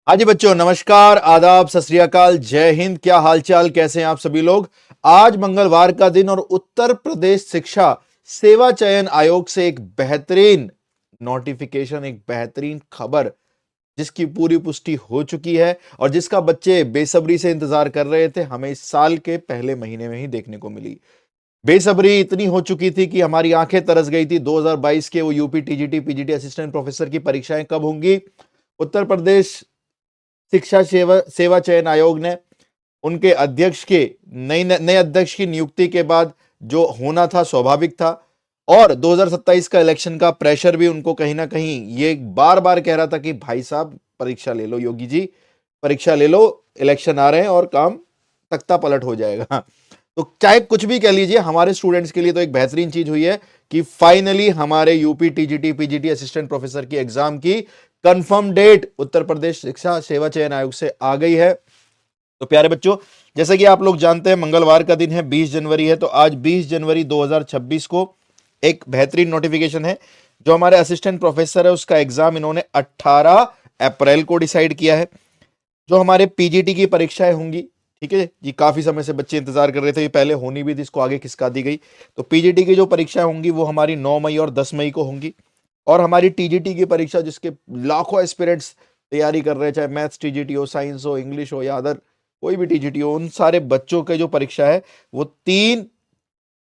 हाँ जी बच्चों, नमस्कार, आदाब, सत श्री अकाल, जय हिंद। क्या हालचाल, कैसे हैं आप सभी लोग। आज मंगलवार का दिन और उत्तर प्रदेश शिक्षा सेवा चयन आयोग से एक बेहतरीन नोटिफिकेशन, एक बेहतरीन खबर जिसकी पूरी पुष्टि हो चुकी है और जिसका बच्चे बेसब्री से इंतजार कर रहे थे, हमें इस साल के पहले महीने में ही देखने को मिली। बेसब्री इतनी हो चुकी थी कि हमारी आंखें तरस गई थी। 2022 के वो UP TGT PGT assistant professor की परीक्षाएं कब होंगी। उत्तर प्रदेश शिक्षा सेवा सेवा चयन आयोग ने उनके अध्यक्ष के नए अध्यक्ष की नियुक्ति के बाद जो होना था स्वाभाविक था, और 2027 का इलेक्शन का प्रेशर भी उनको कहीं ना कहीं ये बार बार कह रहा था कि भाई साहब परीक्षा ले लो, योगी जी परीक्षा ले लो, इलेक्शन आ रहे हैं और काम तख्ता पलट हो जाएगा। तो चाहे कुछ भी कह लीजिए, हमारे स्टूडेंट्स के लिए तो एक बेहतरीन चीज हुई है कि फाइनली हमारे UP TGT PGT assistant professor की एग्जाम की कंफर्म डेट उत्तर प्रदेश शिक्षा सेवा चयन आयोग से आ गई है। तो प्यारे बच्चों, जैसे कि आप लोग जानते हैं मंगलवार का दिन है, 20 जनवरी है, तो आज 20 जनवरी 2026 को एक बेहतरीन नोटिफिकेशन है। जो हमारे असिस्टेंट प्रोफेसर है उसका एग्जाम इन्होंने 18 अप्रैल को डिसाइड किया है। जो हमारे पीजीटी की परीक्षाएं होंगी, ठीक है जी, काफी समय से बच्चे इंतजार कर रहे थे, ये पहले होनी भी थी, इसको आगे खिसका दी गई। तो पीजीटी की जो परीक्षाएं होंगी वो हमारी 9 मई और 10 मई को होंगी। और हमारी टीजीटी की परीक्षा जिसके लाखों एस्पिरेंट्स तैयारी कर रहे हैं, चाहे मैथ्स टीजीटी हो, साइंस हो, इंग्लिश हो या अदर कोई भी टीजीटी हो, उन सारे बच्चों के जो परीक्षा है वो 3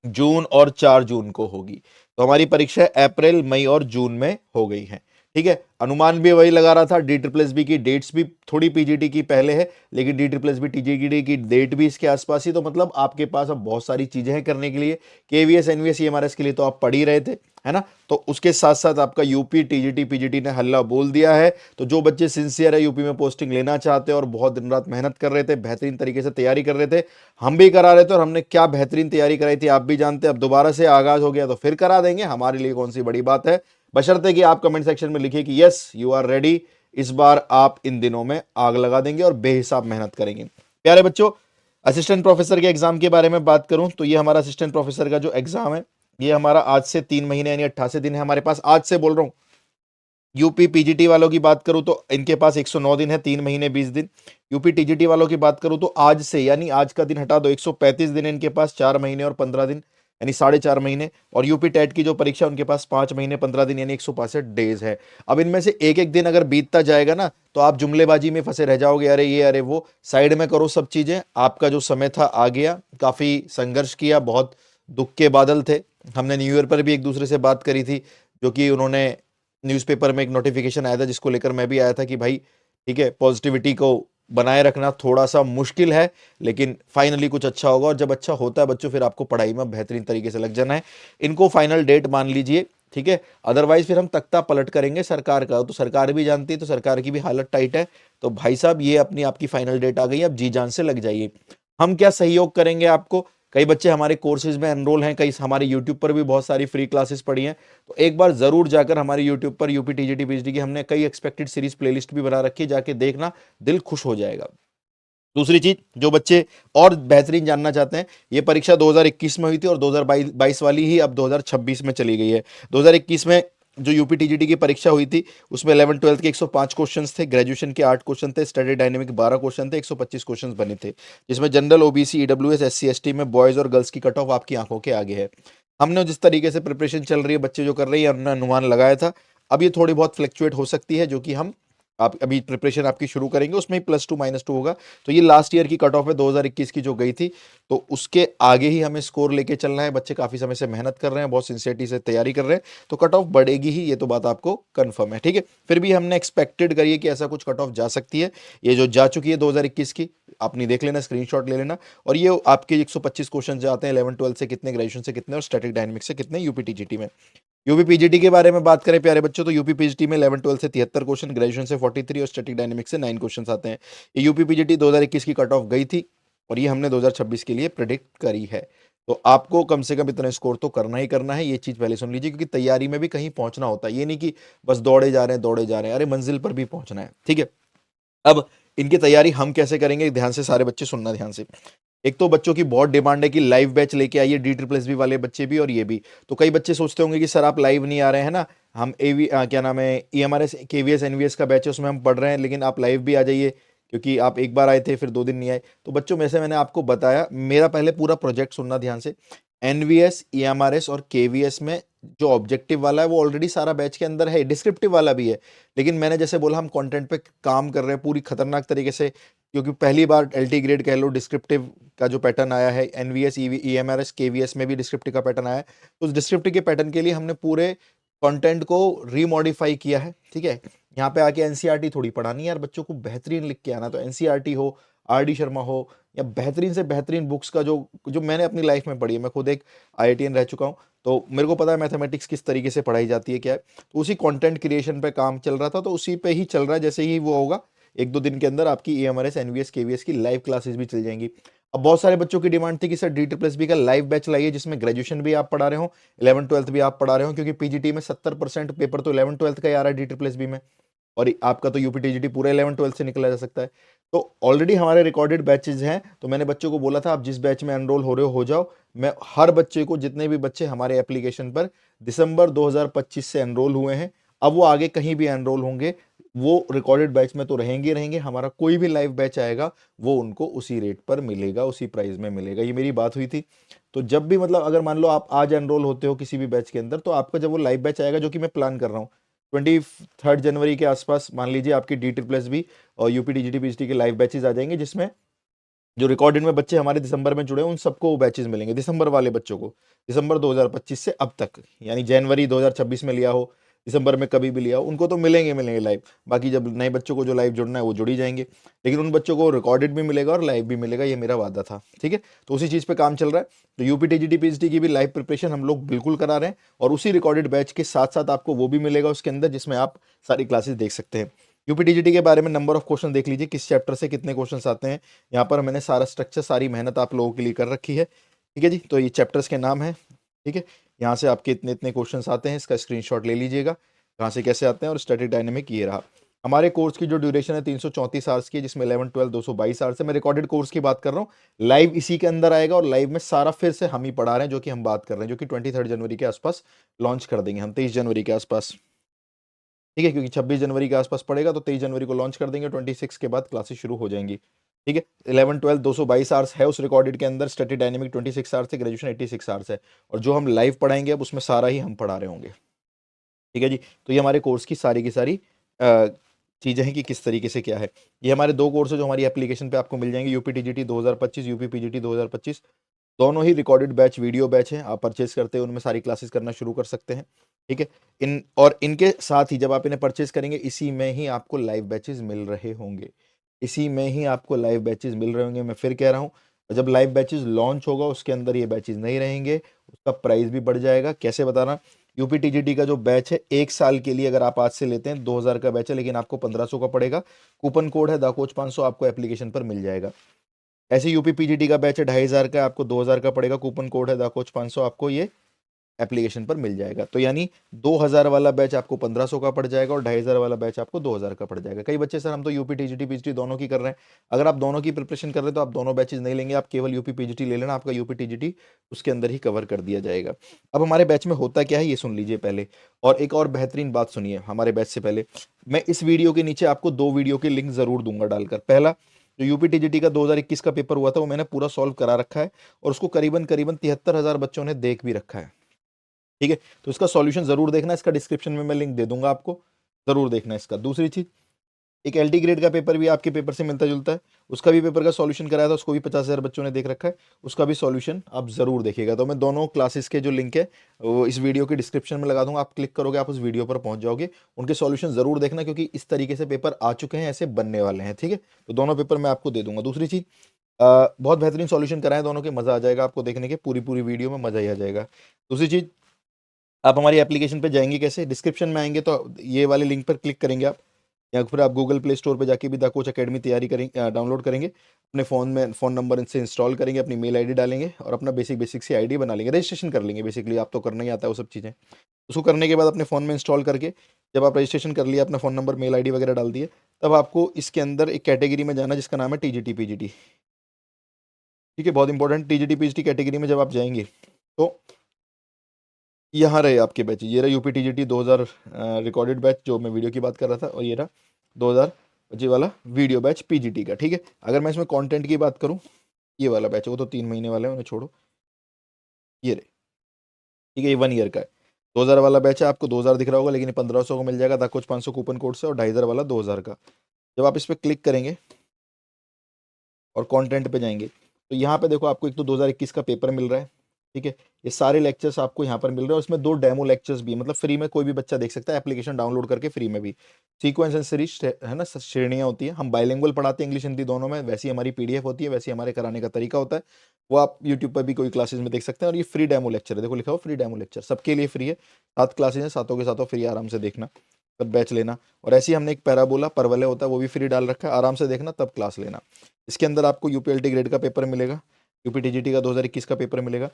जून और 4 जून को होगी। तो हमारी परीक्षा अप्रैल, मई और जून में हो गई है। ठीक है, अनुमान भी वही लगा रहा था। डी ट्रिपल एस बी की डेट्स भी थोड़ी पीजीटी की पहले है, लेकिन D triple S B TGT की डेट भी इसके आसपास ही। तो मतलब आपके पास अब बहुत सारी चीजें हैं करने के लिए। केवीएस एनवीएस ईएमआरएस के लिए तो आप पढ़ ही रहे थे, है ना। तो उसके साथ साथ आपका यूपी टीजीटी पीजीटी ने हल्ला बोल दिया है। तो जो बच्चे सिंसियर है, यूपी में पोस्टिंग लेना चाहते हैं और बहुत दिन रात मेहनत कर रहे थे, बेहतरीन तरीके से तैयारी कर रहे थे, हम भी करा रहे थे और हमने क्या बेहतरीन तैयारी कराई थी आप भी जानते हैं। अब दोबारा से आगाज हो गया तो फिर करा देंगे, हमारे लिए कौन सी बड़ी बात है, बशर्ते कि आप कमेंट सेक्शन में लिखिए कि यस यू आर रेडी। इस बार आप इन दिनों में आग लगा देंगे और बेहिसाब मेहनत करेंगे। प्यारे बच्चों, असिस्टेंट प्रोफेसर के एग्जाम के बारे में बात करूं तो ये हमारा असिस्टेंट प्रोफेसर का जो एग्जाम है, ये हमारा आज से 3 महीने यानी 88 दिन है हमारे पास। आज से बोल रहा हूं। यूपी पीजीटी वालों की बात करूं तो इनके पास 109 दिन है, 3 महीने 20 दिन। यूपी टीजीटी वालों की बात करूं तो आज से यानी आज का दिन हटा दो, 135 दिन है इनके पास, 4 महीने और 15 दिन यानी 4.5 महीने। और यूपी टेट की जो परीक्षा उनके पास 5 महीने 15 दिन यानी 165 डेज है। अब इनमें से एक एक दिन अगर बीतता जाएगा ना तो आप जुमलेबाजी में फंसे रह जाओगे, अरे ये अरे वो। साइड में करो सब चीजें, आपका जो समय था आ गया। काफी संघर्ष किया, बहुत दुख के बादल थे। हमने न्यू ईयर पर भी एक दूसरे से बात करी थी, जो कि उन्होंने न्यूज़पेपर में एक नोटिफिकेशन आया था जिसको लेकर मैं भी आया था कि भाई ठीक है, पॉजिटिविटी को बनाए रखना थोड़ा सा मुश्किल है, लेकिन फाइनली कुछ अच्छा होगा। और जब अच्छा होता है बच्चों, फिर आपको पढ़ाई में बेहतरीन तरीके से लग जाना है। इनको फाइनल डेट मान लीजिए, ठीक है, अदरवाइज फिर हम तख्ता पलट करेंगे सरकार का। तो सरकार भी जानती है, तो सरकार की भी हालत टाइट है। तो भाई साहब ये अपनी आपकी फाइनल डेट आ गई, अब जी जान से लग जाइए। हम क्या सहयोग करेंगे आपको। कई बच्चे हमारे कोर्सेज में एनरोल हैं, कई हमारे यूट्यूब पर भी बहुत सारी फ्री क्लासेस पढ़ी हैं। तो एक बार जरूर जाकर हमारे यूट्यूब पर यूपी टीजीटी पीजीटी की हमने कई एक्सपेक्टेड सीरीज प्लेलिस्ट भी बना रखी है, जाके देखना, दिल खुश हो जाएगा। दूसरी चीज, जो बच्चे और बेहतरीन जानना चाहते हैं, ये परीक्षा 2021 में हुई थी और 2022 वाली ही अब 2026 में चली गई है। 2021 में जो यूपी टीजीटी की परीक्षा हुई थी उसमें 11 12 के 105 क्वेश्चंस थे, ग्रेजुएशन के 8 क्वेश्चन थे, स्टडी डायनेमिक 12 क्वेश्चन थे, 125 क्वेश्चंस बने थे, जिसमें general OBC EWS SC ST में बॉयज और गर्ल्स की कट ऑफ आपकी आंखों के आगे है। हमने जिस तरीके से प्रिपरेशन चल रही है, बच्चे जो कर रहे हैं, हमने अनुमान लगाया था। अब ये थोड़ी बहुत फ्लक्चुएट हो सकती है, जो कि हम आप अभी प्रिपरेशन आपकी शुरू करेंगे उसमें ही +2 -2 होगा। तो ये लास्ट ईयर की कट ऑफ है 2021 की जो गई थी, तो उसके आगे ही हमें स्कोर लेके चलना है। बच्चे काफी समय से मेहनत कर रहे हैं, बहुत सिंसियरिटी से तैयारी कर रहे हैं, तो कट ऑफ बढ़ेगी ही, ये तो बात आपको कंफर्म है, ठीक है। फिर भी हमने एक्सपेक्टेड करिए कि ऐसा कुछ कट ऑफ जा सकती है। ये जो जा चुकी है 2021 की, आपने देख लेना, स्क्रीनशॉट ले लेना। और ये आपके 125 क्वेश्चन जाते हैं 11 12 से कितने, ग्रेजुएशन से कितने और स्टैटिक डायनेमिक्स से कितने यूपी टीजीटी में। यूपी पीजीटी के बारे में बात करें प्यारे बच्चों, तो यूपी पीजीटी में 11 12 से 73 क्वेश्चन, ग्रेजुएशन से 43 और स्टैटिक डायनेमिक्स से 9 क्वेश्चन आते हैं। ये यूपी पीजीटी 2021 की कट ऑफ गई थी और ये हमने 2026 के लिए प्रिडिक्ट करी है। तो आपको कम से कम इतना स्कोर तो करना ही करना है, ये चीज पहले सुन लीजिए, क्योंकि तैयारी में भी कहीं पहुंचना होता है। ये नहीं कि बस दौड़े जा रहे हैं दौड़े जा रहे हैं, अरे मंजिल पर भी पहुंचना है, ठीक है। अब इनकी तैयारी हम कैसे करेंगे, ध्यान से सारे बच्चे सुनना ध्यान से। एक तो बच्चों की बहुत डिमांड है कि लाइव बैच लेके आइए, डी ट्रिपल एस बी वाले बच्चे भी और ये भी। तो कई बच्चे सोचते होंगे कि सर आप लाइव नहीं आ रहे हैं ना, हम क्या नाम है, EMRS KVS NVS का बैच है, उसमें हम पढ़ रहे हैं, लेकिन आप लाइव भी आ जाइए, क्योंकि आप एक बार आए थे फिर 2 दिन नहीं आए। तो बच्चों, में से मैंने आपको बताया, मेरा पहले पूरा प्रोजेक्ट सुनना ध्यान से। NVS, EMRS और KVS में जो ऑब्जेक्टिव वाला है वो ऑलरेडी सारा बैच के अंदर है, डिस्क्रिप्टिव वाला भी है। लेकिन मैंने जैसे बोला, हम कंटेंट पे काम कर रहे हैं पूरी खतरनाक तरीके से, क्योंकि पहली बार LT ग्रेड कह लो, डिस्क्रिप्टिव का जो पैटर्न आया है, NVS EMRS KVS में भी डिस्क्रिप्टिव का पैटर्न आया है। तो उस डिस्क्रिप्टिव के पैटर्न के लिए हमने पूरे कंटेंट को रीमॉडिफाई किया है, ठीक है। यहाँ पे आके एनसीईआरटी थोड़ी पढ़ानी है यार, बच्चों को बेहतरीन लिख के आना। तो एनसीईआरटी हो, RD शर्मा हो, या बेहतरीन से बेहतरीन बुक्स का जो जो मैंने अपनी लाइफ में पढ़ी है, मैं खुद एक IITian रह चुका हूँ, तो मेरे को पता है मैथमेटिक्स किस तरीके से पढ़ाई जाती है, क्या है। तो उसी कंटेंट क्रिएशन पे काम चल रहा था, तो उसी पे ही चल रहा है। जैसे ही वो होगा, 1-2 दिन के अंदर आपकी EMRS NVS KVS की लाइव क्लासेस भी चल जाएंगी। अब बहुत सारे बच्चों की डिमांड थी कि सर DTPLB का लाइव बैच लाइए, जिसमें ग्रेजुएशन भी आप पढ़ा रहे हो, 11th-12th भी आप पढ़ा रहे हो, क्योंकि पीजीटी में 70% पेपर तो 11th-12th का ही आ रहा है DTPLB में, और आपका तो यूपीटीजीटी पूरे 11th-12th से निकला जा सकता है। तो ऑलरेडी हमारे रिकॉर्डेड बैचेज हैं, तो मैंने बच्चों को बोला था, आप जिस बैच में एनरोल हो रहे हो जाओ। मैं हर बच्चे को, जितने भी बच्चे हमारे एप्लीकेशन पर दिसंबर 2025 से एनरोल हुए हैं, अब वो आगे कहीं भी एनरोल होंगे, वो रिकॉर्डेड बैच में तो रहेंगे ही रहेंगे। हमारा कोई भी लाइव बैच आएगा, वो उनको उसी रेट पर मिलेगा, उसी प्राइस में मिलेगा। ये मेरी बात हुई थी। तो जब भी, मतलब अगर मान लो आप आज एनरोल होते हो किसी भी बैच के अंदर, तो आपका जब वो लाइव बैच आएगा, जो कि मैं प्लान कर रहा हूँ 23 जनवरी के आसपास, मान लीजिए आपकी DTPLB और UPTGT PGT के लाइव बैचेज आ जाएंगे, जिसमें जो रिकॉर्डेड में बच्चे हमारे दिसंबर में जुड़े हैं, उन सबको वो बैचेज मिलेंगे, दिसंबर वाले बच्चों को, दिसंबर 2025 से अब तक, यानी जनवरी 2026 में लिया हो, दिसंबर में कभी भी लिया हो, उनको तो मिलेंगे मिलेंगे लाइव। बाकी जब नए बच्चों को जो लाइव जुड़ना है वो जुड़ ही जाएंगे, लेकिन उन बच्चों को रिकॉर्डेड भी मिलेगा और लाइव भी मिलेगा, ये मेरा वादा था, ठीक है। तो उसी चीज़ पे काम चल रहा है। तो UPTGT PGT की भी लाइव प्रिपरेशन हम लोग बिल्कुल करा रहे हैं, और उसी रिकॉर्डेड बैच के साथ साथ आपको वो भी मिलेगा उसके अंदर, जिसमें आप सारी क्लासेस देख सकते हैं। UPTGT के बारे में नंबर ऑफ क्वेश्चन देख लीजिए, किस चैप्टर से कितने क्वेश्चंस आते हैं। यहाँ पर मैंने सारा स्ट्रक्चर, सारी मेहनत आप लोगों के लिए कर रखी है, ठीक है जी। तो ये चैप्टर्स के नाम है, ठीक है। यहाँ से आपके इतने इतने क्वेश्चंस आते हैं, इसका स्क्रीनशॉट ले लीजिएगा, कहाँ से कैसे आते हैं। और स्टैटिक डायनेमिक ये रहा। हमारे कोर्स की जो ड्यूरेशन है 334 आवर्स की है, जिसमें 11-12 222 आवर्स है। मैं रिकॉर्डेड कोर्स की बात कर रहा हूँ, लाइव इसी के अंदर आएगा, और लाइव में सारा फिर से हम ही पढ़ा रहे हैं, जो कि हम बात कर रहे हैं, जो कि 23 जनवरी के आसपास लॉन्च कर देंगे हम, 23 जनवरी के आसपास, ठीक है। क्योंकि 26 जनवरी के आसपास पड़ेगा, तो 23 जनवरी को लॉन्च कर देंगे, 26 के बाद क्लासेस शुरू हो जाएंगी, ठीक है। 11-12 222 आवर्स है उस रिकॉर्डेड के अंदर, स्टैटिक डायनेमिक 26 आवर्स है, ग्रेजुएशन 86 आवर्स है, और जो हम लाइव पढ़ाएंगे अब, उसमें सारा ही हम पढ़ा रहे होंगे, ठीक है जी। तो ये हमारे कोर्स की सारी की सारी चीज़ें हैं कि किस तरीके से क्या है। ये हमारे 2 कोर्स है जो हमारी एप्लीकेशन पे आपको मिल जाएंगे, UPTGT 2025, UPPGT 2025, दोनों ही रिकॉर्डेड बैच, वीडियो बैच हैं। आप परचेज करते हैं, उनमें सारी क्लासेस करना शुरू कर सकते हैं, ठीक है। इनके साथ ही जब आप इन्हें परचेज करेंगे, इसी में ही आपको लाइव बैचेज मिल रहे होंगे, इसी में ही आपको लाइव बैचेज मिल रहे होंगे। मैं फिर कह रहा हूँ, जब लाइव बैचेज लॉन्च होगा, उसके अंदर ये बैचेज नहीं रहेंगे, उसका प्राइस भी बढ़ जाएगा। कैसे बता रहा, UPTGT का जो बैच है, 1 साल के लिए अगर आप आज से लेते हैं, 2000 का बैच है, लेकिन आपको 1500 का पड़ेगा। कूपन कोड है दाकोच 500, आपको एप्लीकेशन पर मिल जाएगा। ऐसे UPPGT का बैच है 2500 का, आपको 2000 का पड़ेगा, कूपन कोड है दाकोच 500, आपको ये एप्लीकेशन पर मिल जाएगा। तो यानी 2000 वाला बैच आपको 1500 का पड़ जाएगा, और 2500 वाला बैच आपको 2000 का पड़ जाएगा। कई बच्चे, सर हम तो UPTGT PGT दोनों की कर रहे हैं। अगर आप दोनों की प्रिपरेशन कर रहे हैं, तो आप दोनों बैचेज नहीं लेंगे, आप केवल UPPGT ले लेना, आपका UPTGT उसके अंदर ही कवर कर दिया जाएगा। अब हमारे बैच में होता क्या है, ये सुन लीजिए पहले। और एक और बेहतरीन बात सुनिए, हमारे बैच से पहले मैं इस वीडियो के नीचे आपको 2 वीडियो के लिंक जरूर दूंगा डालकर। पहला, जो UPTGT का 2021 का पेपर हुआ था, वो मैंने पूरा सॉल्व करा रखा है, और उसको करीबन करीबन 73,000 बच्चों ने देख भी रखा है, ठीक है। तो इसका सॉल्यूशन जरूर देखना, इसका डिस्क्रिप्शन में मैं लिंक दे दूंगा आपको, जरूर देखना इसका। दूसरी चीज, एक LT ग्रेड का पेपर भी आपके पेपर से मिलता जुलता है, उसका भी पेपर का सॉल्यूशन कराया था, उसको भी 50,000 बच्चों ने देख रखा है, उसका भी सॉल्यूशन आप जरूर देखिएगा। तो मैं दोनों क्लासेस के जो लिंक है, वो इस वीडियो के डिस्क्रिप्शन में लगा दूंगा, आप क्लिक करोगे, आप उस वीडियो पर पहुंच जाओगे। उनके सॉल्यूशन जरूर देखना, क्योंकि इस तरीके से पेपर आ चुके हैं, ऐसे बनने वाले हैं, ठीक है। तो दोनों पेपर मैं आपको दे दूंगा। दूसरी चीज, बहुत बेहतरीन सॉल्यूशन कराए दोनों के, मजा आ जाएगा आपको देखने के, पूरी पूरी वीडियो में मजा ही आ जाएगा। दूसरी चीज, आप हमारी एप्लीकेशन पे जाएंगे कैसे, डिस्क्रिप्शन में आएंगे तो ये वाले लिंक पर क्लिक करेंगे आप, या फिर आप गूगल प्ले स्टोर पे जाके भी द कोच अकेडमी तैयारी करेंगे, डाउनलोड करेंगे, अपने फ़ोन में फ़ोन नंबर इनसे इंस्टॉल करेंगे, अपनी मेल आईडी डालेंगे, और अपना बेसिक सी आईडी बना लेंगे, रजिस्ट्रेशन कर लेंगे। बेसिकली आप तो करना ही आता है वो सब चीज़ें। उसको करने के बाद अपने फ़ोन में इंस्टॉल करके, जब आप रजिस्ट्रेशन कर लिया, अपना फ़ोन नंबर, मेल आईडी वगैरह डाल दिए, तब आपको इसके अंदर एक कैटेगरी में जाना, जिसका नाम है TGT PGT, ठीक है। बहुत इंपॉर्टेंट, TGT PGT कैटेगरी में जब आप जाएंगे, तो यहाँ रहे आपके बैच, ये रहा यूपी टीजीटी 2000 रिकॉर्डेड बैच जो मैं वीडियो की बात कर रहा था, और ये रहा 2025 वाला वीडियो बैच पीजीटी का। ठीक है, अगर मैं इसमें कंटेंट की बात करूँ, ये वाला बैच है, वो तो 3 महीने वाला है, उन्हें छोड़ो, ये रहे। ठीक है, ये 1 ईयर का है। 2000 वाला बैच है, आपको 2000 दिख रहा होगा, लेकिन 1500 को मिल जाएगा था कुछ 500 कूपन कोड से, और 2500 वाला 2000 का। जब आप इस पर क्लिक करेंगे और कंटेंट पे जाएंगे, तो यहाँ पे देखो आपको एक तो 2021 का पेपर मिल रहा है। ठीक है, ये सारे लेक्चर्स आपको यहाँ पर मिल रहे हैं, और इसमें 2 डेमो लेक्चर्स भी हैं, मतलब फ्री में कोई भी बच्चा देख सकता है, एप्लीकेशन डाउनलोड करके फ्री में भी। सीक्वेंस एंड सीरीज है ना, श्रेणियाँ होती हैं, हम बाइलिंगुअल पढ़ाते हैं, इंग्लिश हिंदी दोनों में, वैसी हमारी पीडीएफ होती है, वैसे हमारे कराने का तरीका होता है, वो आप यूट्यूब पर भी कोई क्लासेज में देख सकते हैं। और ये फ्री डेमो लेक्चर है, देखो लिखा हो फ्री डेमो लेक्चर, सबके लिए फ्री है। 7 क्लासेज हैं, सातों के सातों फ्री, आराम से देखना, तब बैच लेना। और ऐसे ही हमने एक पैराबोला परवलय होता है, वो भी फ्री डाल रखा है, आराम से देखना तब क्लास लेना। इसके अंदर आपको यूपीएलटी ग्रेड का पेपर मिलेगा, यूपी टीजीटी का 2021 का पेपर मिलेगा।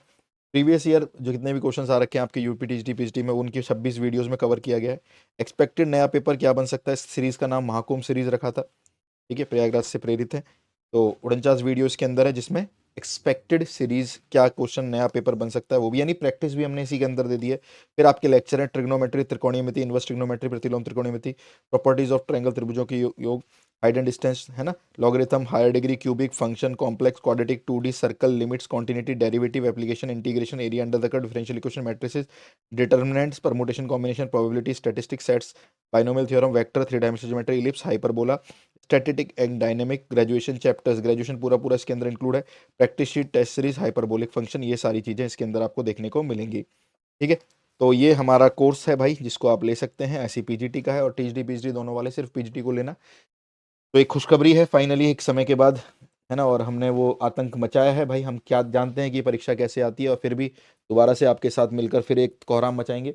प्रीवियस ईयर जो कितने भी क्वेश्चंस आ रखे हैं आपके यूपी टीजीटी पीजीटी में, उनकी 26 वीडियोस में कवर किया गया है। एक्सपेक्टेड नया पेपर क्या बन सकता है, इस सीरीज का नाम महाकुंभ सीरीज रखा था। ठीक है, प्रयागराज से प्रेरित है। तो 49 वीडियो इसके अंदर है, जिसमें एक्सपेक्टेड सीरीज क्या क्वेश्चन नया पेपर बन सकता है वो भी, यानी प्रैक्टिस भी हमने इसी के अंदर दे दी है। फिर आपके लेक्चर है ट्रिग्नोमेट्री, त्रिकोणीयमिति, इनवर्स ट्रिग्नोमेट्री, प्रतिलोम त्रिकोणीयमिति, प्रॉपर्टीज ऑफ ट्रायंगल, त्रिभुजों के योग, हाइट एंड डिस्टेंस है ना, logarithm, higher degree, cubic, function, complex, quadratic, 2D, circle, limits, continuity, derivative, application, integration, area under the curve, differential equation, matrices, determinants, permutation, combination, probability, statistics, sets, binomial theorem, vector, 3 dimensional geometry, ellipse, hyperbola, statistic and dynamic, graduation chapters, graduation पूरा पूरा इसके अंदर include है, practice sheet, test series, hyperbolic function, ये सारी चीज़ें इसके अंदर आपको देखने को मिलेंगी। ठीक है, तो ये हमारा कोर्स है भाई, जिसको आप ले सकते हैं, ऐसी पीजीटी का है, और टीजीटी पीजीटी दोनों वाले, सिर्फ पीजीटी को लेना। तो एक खुशखबरी है, फाइनली एक समय के बाद, है ना, और हमने वो आतंक मचाया है भाई, हम क्या जानते हैं कि परीक्षा कैसे आती है, और फिर भी दोबारा से आपके साथ मिलकर फिर एक कोहराम मचाएंगे।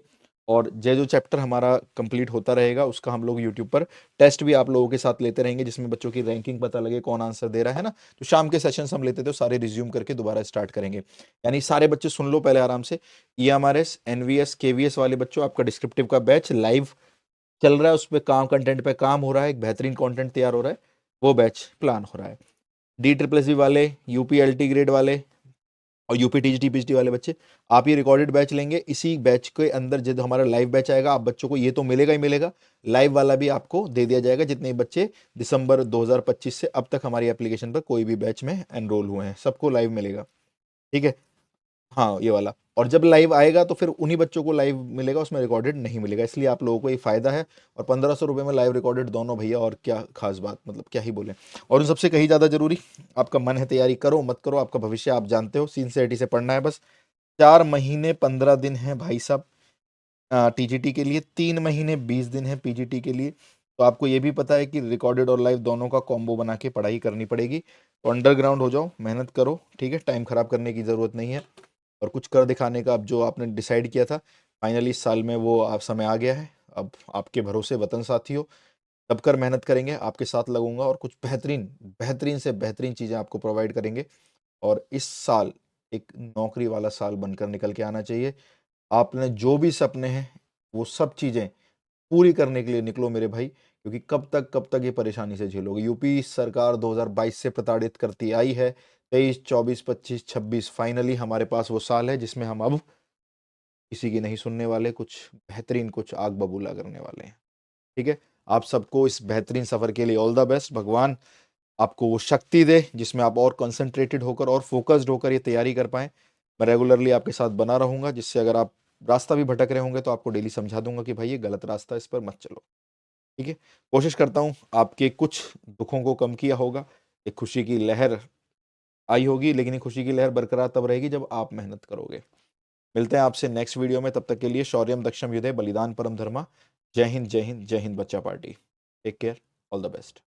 और जो चैप्टर हमारा कंप्लीट होता रहेगा, उसका हम लोग यूट्यूब पर टेस्ट भी आप लोगों के साथ लेते रहेंगे, जिसमें बच्चों की रैंकिंग पता लगे, कौन आंसर दे रहा है ना। तो शाम के सेशंस हम लेते थे, सारे रिज्यूम करके दोबारा स्टार्ट करेंगे। यानी सारे बच्चे सुन लो पहले आराम से, ईएमआरएस, एनवीएस, केवीएस वाले बच्चों, आपका डिस्क्रिप्टिव का बैच लाइव चल रहा है, उस पर काम, कंटेंट पे काम हो रहा है, एक बेहतरीन कंटेंट तैयार हो रहा है, वो बैच प्लान हो रहा है। डी ट्रिपल एस वाले, यूपी एलटी ग्रेड वाले, और यूपी टीजीटी पीजीटी वाले बच्चे, आप ये रिकॉर्डेड बैच लेंगे, इसी बैच के अंदर जब हमारा लाइव बैच आएगा, आप बच्चों को ये तो मिलेगा ही मिलेगा, लाइव वाला भी आपको दे दिया जाएगा। जितने बच्चे दिसंबर 2025 से अब तक हमारी एप्लीकेशन पर कोई भी बैच में एनरोल हुए हैं, सबको लाइव मिलेगा। ठीक है, हाँ ये वाला। और जब लाइव आएगा तो फिर उन्हीं बच्चों को लाइव मिलेगा, उसमें रिकॉर्डेड नहीं मिलेगा, इसलिए आप लोगों को ये फायदा है। और 1500 रुपये में लाइव रिकॉर्डेड दोनों भैया, और क्या खास बात, मतलब क्या ही बोले। और उन सबसे कहीं ज़्यादा जरूरी, आपका मन है तैयारी करो मत करो, आपका भविष्य आप जानते हो, सिंसियरिटी से पढ़ना है बस। 4 महीने 15 दिन है भाई साहब टीजीटी के लिए, 3 महीने 20 दिन है पीजीटी के लिए। तो आपको ये भी पता है कि रिकॉर्डेड और लाइव दोनों का कॉम्बो बना के पढ़ाई करनी पड़ेगी। तो अंडरग्राउंड हो जाओ, मेहनत करो, ठीक है, टाइम खराब करने की ज़रूरत नहीं है, और कुछ कर दिखाने का अब जो आपने डिसाइड किया था, फाइनली इस साल में वो आप समय आ गया है। अब आपके भरोसे वतन साथी हो, तब कर मेहनत करेंगे, आपके साथ लगूंगा, और कुछ बेहतरीन बेहतरीन से बेहतरीन चीज़ें आपको प्रोवाइड करेंगे। और इस साल एक नौकरी वाला साल बनकर निकल के आना चाहिए। आपने जो भी सपने हैं, वो सब चीज़ें पूरी करने के लिए निकलो मेरे भाई, क्योंकि कब तक ये परेशानी से झेलोगे। यूपी सरकार 2022 से प्रताड़ित करती आई है, 23, 24, 25, 26, फाइनली हमारे पास वो साल है जिसमें हम अब किसी की नहीं सुनने वाले, कुछ बेहतरीन, कुछ आग बबूला करने वाले हैं। ठीक है, आप सबको इस बेहतरीन सफर के लिए ऑल द बेस्ट। भगवान आपको वो शक्ति दे जिसमें आप और कंसंट्रेटेड होकर और फोकस्ड होकर ये तैयारी कर पाएं। मैं रेगुलरली आपके साथ बना रहूंगा, जिससे अगर आप रास्ता भी भटक रहे होंगे तो आपको डेली समझा दूंगा कि भाई ये गलत रास्ता है, इस पर मत चलो। ठीक है, कोशिश करता हूँ आपके कुछ दुखों को कम किया होगा, एक खुशी की लहर आई होगी, लेकिन ये खुशी की लहर बरकरार तब रहेगी जब आप मेहनत करोगे। मिलते हैं आपसे नेक्स्ट वीडियो में, तब तक के लिए शौर्यम दक्षम युधे बलिदान परम धर्मा। जय हिंद, जय हिंद, जय हिंद बच्चा पार्टी। Take care, all the best.